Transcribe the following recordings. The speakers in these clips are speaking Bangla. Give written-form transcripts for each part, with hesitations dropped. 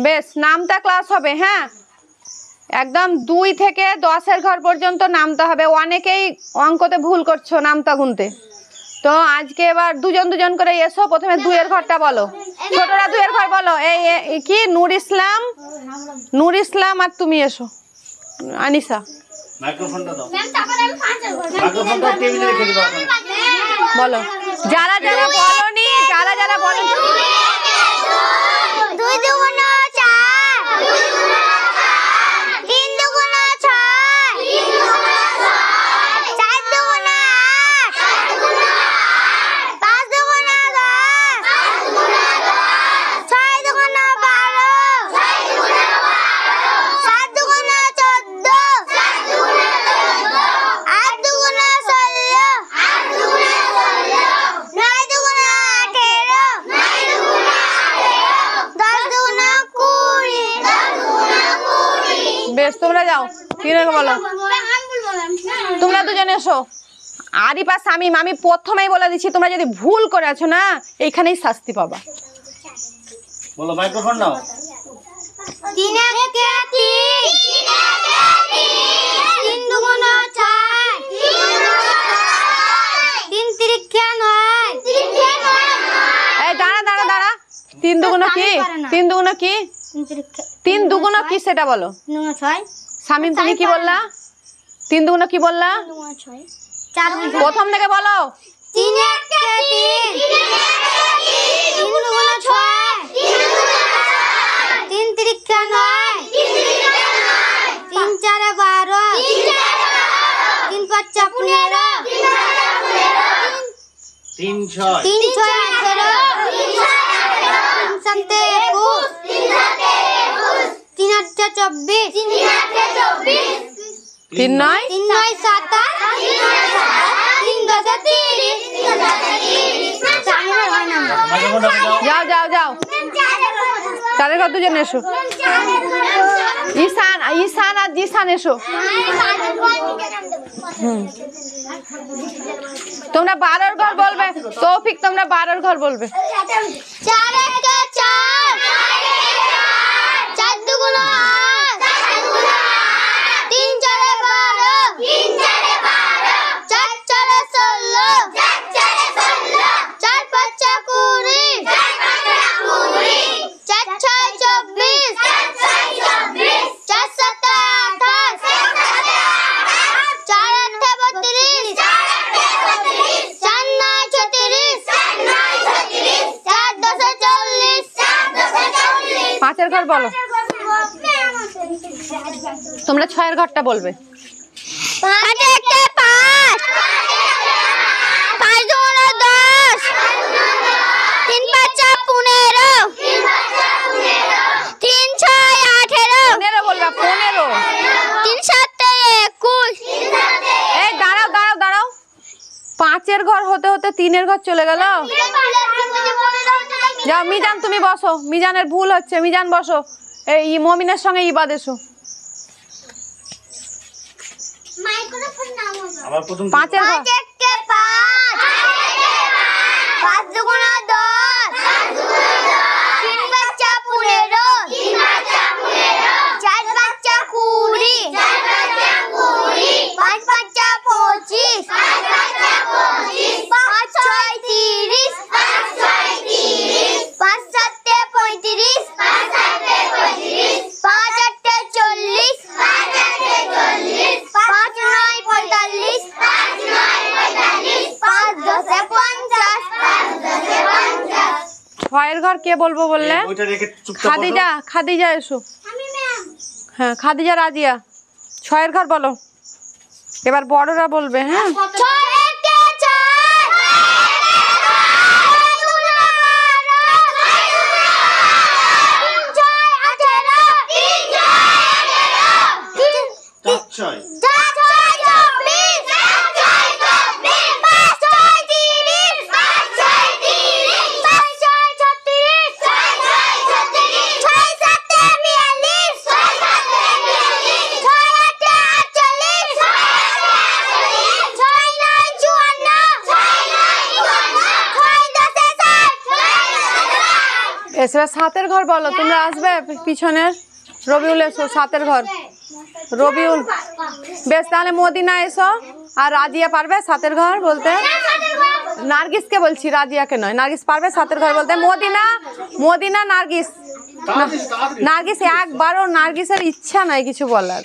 বেশ, নামতা ক্লাস হবে। হ্যাঁ, একদম 2 থেকে 10-এর ঘর পর্যন্ত নামতে হবে। অনেকেই অঙ্কতে ভুল করছো নামতা গুনতে। তো আজকে এবার দুজন দুজন করে এসো। প্রথমে 2-এর ঘরটা বলো, ছোটরা 2-এর ঘর বলো। এই কি নূর ইসলাম আর তুমি এসো। আনিসা মাইক্রোফোনটা দাও। মাইক্রোফোনটা টেবিলে রেখে দিবা। বলো, যারা যারা বলনি, যারা বলেন। 2 দুগুণ 4, 3 দুগুণ 6, 4 দুগুণ 8, 5 দুগুণ 10, 6 দুগুণ 12, 7 দুগুণ 14, 8 দুগুণ 16, 9 দুগুণ 18, 10 দুগুণ 20। বেশ, তোমরা যাও। 3-এর বলো। তোমরা দুজনে এসো। আরিফা শামিম, আমি প্রথমেই বলে দিচ্ছি, তোমরা যদি ভুল করেছো না, এইখানেই শাস্তি পাবা। বলো, মাইক্রোফোন নাও। 3 একে 3, 3 দুগুণ 4, 3 তিরিক্ষা 9। এই দাঁড়া। 3 দুগুণ কি? 3 দুগুণ কি? 3 দুগুণ কি সেটা বলো। 6। শামিম তুমি কি বললা? 3 দুগুণ কি বললা? 4 প্রথম থেকে বলো। 3 একে 3, 3 দুগুণ 6, 3 তিরিক্ষা 9, 3 4 12, 3 5 15, 3 6 3 6 18, 3 7 21, 3 8 24, 3 9 3 9 27, 3 10 30। মাইক্রোফোনটা দাও। যাও। 4-এর ঘর দুজনে এসো। ঈশান আর জিসান এসো। তোমরা 12-এর ঘর বলবে। তৌফিক, তোমরা 12-এর ঘর বলবে। 4 একে 4, 4 দুগুণ 8, 3 4 12, 4 4 16, 4 5 20, 4 6 24, 4 7 28, 4 8 32, 4 9 36, 4 10 40। 5-এর ঘর বলো। তোমরা 6-এর ঘরটা বলবে। 5 একে 5, 5 দুগুণ 10, 3 5 15, 3 6 18, 15 বলবা। 15। 3 7 21। এই দাঁড়াও। 5-এর ঘর হতে হতে 3-এর ঘর চলে গেল। যাও মিজান, তুমি বসো। মিজানের ভুল হচ্ছে। মিজান বসো। এই মমিনের সঙ্গে ইবাদ এসো। আবার প্রথম 5-এর ঘর। 5 একে 5, 5 দুগুণ 10, 3 5 15, 4 5 20, 5 5 25, 5 6 30, 5 7 35, 5 8 40, 5 9 45, 5 10 50। 6-এর ঘর কে বলবো বললে? ওইটা রেখে চুপচাপ বসো। খাদিজা এসো। আমি ম্যাম। হ্যাঁ, খাদিজা রাজিয়া। 6-এর ঘর বলো। এবার বড়রা বলবে। হ্যাঁ, 6 একে 4, 6 দুগুণ 4 6 6 এসে সাতের ঘর বলো, তোমরা আসবে পিছনের। রবিউল এসো, সাতের ঘর। রবিউল, বেশ তাহলে মদিনা এসো। আর রাজিয়া পারবে সাতের ঘর বলতে? নার্গিসকে বলছি, রাজিয়াকে নয়। নার্গিস পারবে সাতের ঘর বলতে? Medina, Medina, Nargis. নার্গিস একবারও নার্গিসের ইচ্ছা নাই কিছু বলার।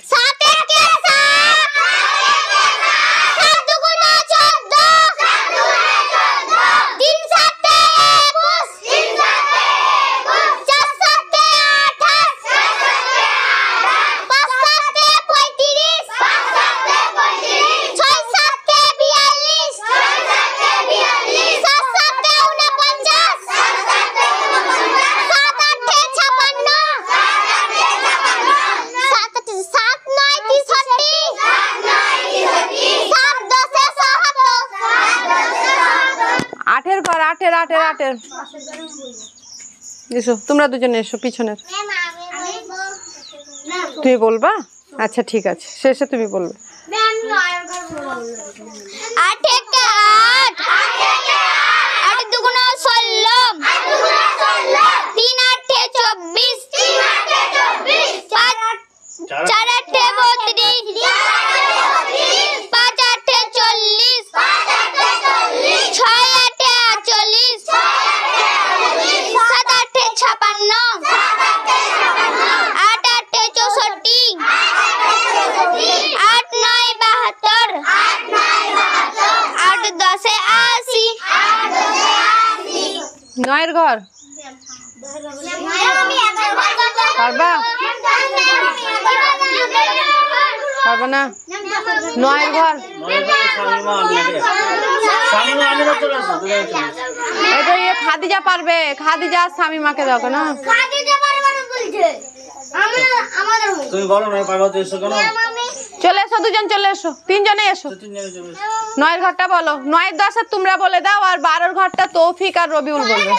আটের ঘর, আটের আটের আটের এসো, তোমরা দুজনে এসো পিছনের। তুমি বলবা? আচ্ছা ঠিক আছে, শেষে তুমি বলবে। নয়ের ঘর পারবা? পারবা না? নয়ের ঘর এটা ইয়ে খাদিজা পারবে। খাদিজা আর শামিমাকে দাও না। তুমি বলো না পারবা তো, এসো কেন? চলে এসো দুজন, চলে এসো, তিনজনে এসো। নয়ের ঘরটা বলো। 9 10 তোমরা বলে দাও, আর 12 ঘরটা তৌফিক আর রবিউল বলবে।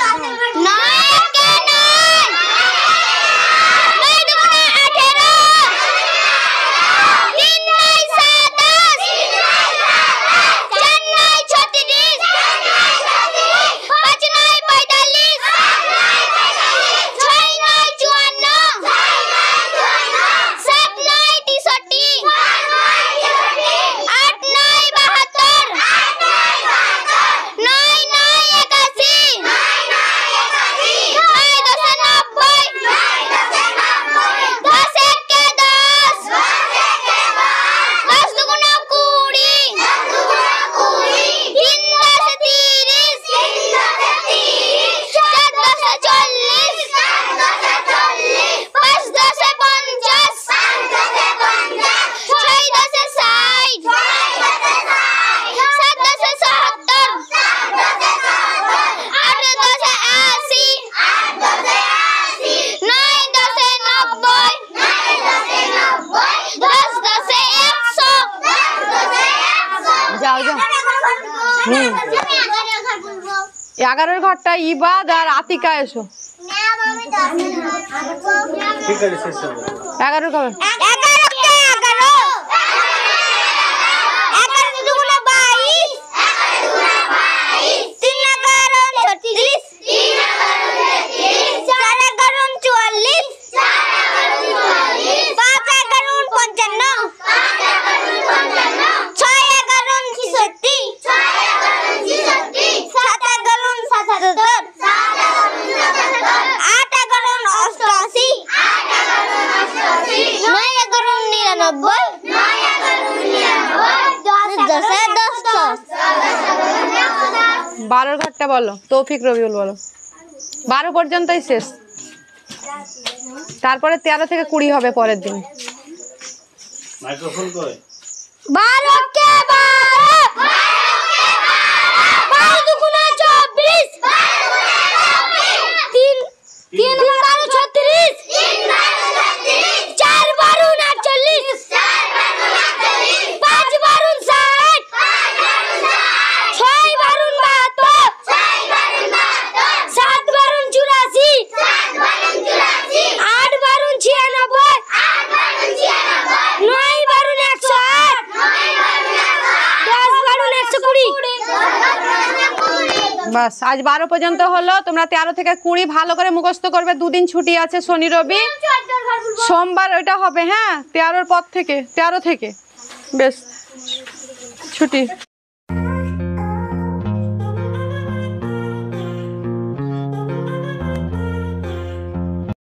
যাও যাও। 11 ঘরটা ইবাদ আর আতিকা এসো। ঠিক আছে, শেষ হবে। 11 ঘর বারোর ঘরটা বলো, তৌফিক রবিউল বলো। 12 পর্যন্তই শেষ, তারপরে 13 থেকে 20 হবে পরের দিন। মাইক্রোফোন কই? 12 কে 12 12 দুগুণা 24 3 3 12 36 4 12 49 5 12 60 6 12 72 7 12 84 8 12 96 9 12 108 বাস আজ 12 পর্যন্ত হলো। তোমরা 13 থেকে 20 ভালো করে মুখস্থ করবে। 2 দিন ছুটি আছে, শনি রবি। সোমবার ওইটা হবে, হ্যাঁ 13 পর থেকে, 13 থেকে বেশ ছুটি।